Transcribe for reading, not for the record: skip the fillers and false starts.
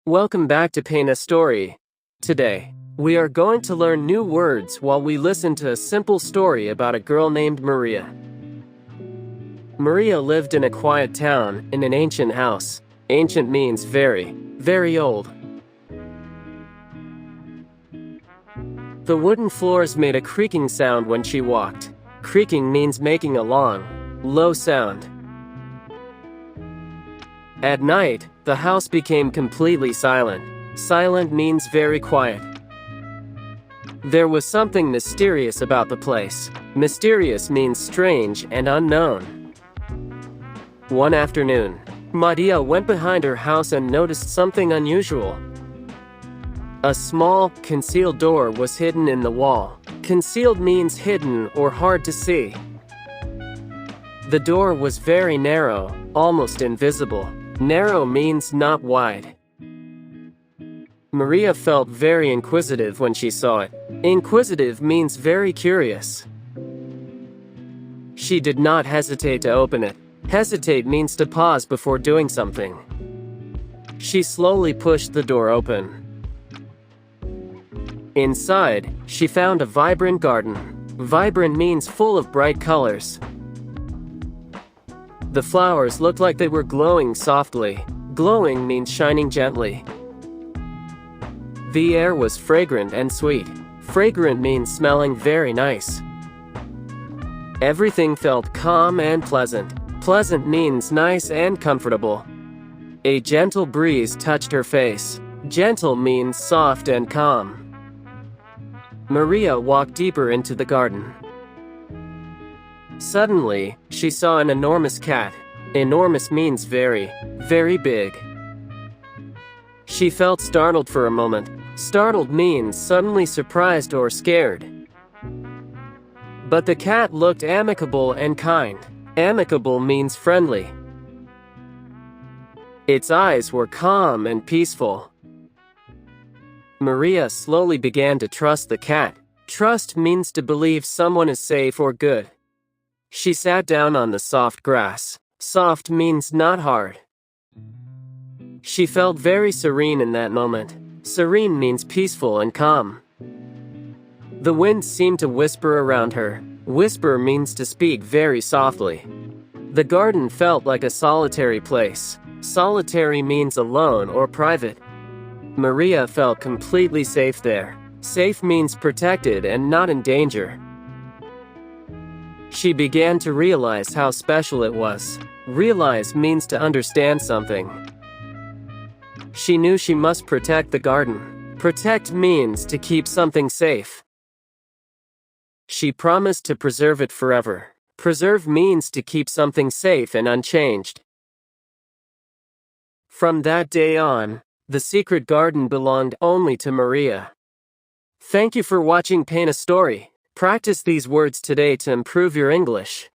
Welcome back to Paint a Story. Today, we are going to learn new words while we listen to a simple story about a girl named Maria. Maria lived in a quiet town in an ancient house. Ancient means very, very old. The wooden floors made a creaking sound when she walked. Creaking means making a long, low sound. At night, the house became completely silent. Silent means very quiet. There was something mysterious about the place. Mysterious means strange and unknown. One afternoon, Maria went behind her house and noticed something unusual. A small, concealed door was hidden in the wall. Concealed means hidden or hard to see. The door was very narrow, almost invisible. Narrow means not wide. Maria felt very inquisitive when she saw it. Inquisitive means very curious. She did not hesitate to open it. Hesitate means to pause before doing something. She slowly pushed the door open. Inside, she found a vibrant garden. Vibrant means full of bright colors. The flowers looked like they were glowing softly. Glowing means shining gently. The air was fragrant and sweet. Fragrant means smelling very nice. Everything felt calm and pleasant. Pleasant means nice and comfortable. A gentle breeze touched her face. Gentle means soft and calm. Maria walked deeper into the garden. Suddenly, she saw an enormous cat. Enormous means very, very big. She felt startled for a moment. Startled means suddenly surprised or scared. But the cat looked amicable and kind. Amicable means friendly. Its eyes were calm and peaceful. Maria slowly began to trust the cat. Trust means to believe someone is safe or good. She sat down on the soft grass. Soft means not hard. She felt very serene in that moment. Serene means peaceful and calm. The wind seemed to whisper around her. Whisper means to speak very softly. The garden felt like a solitary place. Solitary means alone or private. Maria felt completely safe there. Safe means protected and not in danger. She began to realize how special it was. Realize means to understand something. She knew she must protect the garden. Protect means to keep something safe. She promised to preserve it forever. Preserve means to keep something safe and unchanged. From that day on, the secret garden belonged only to Maria. Thank you for watching Paint a Story. Practice these words today to improve your English.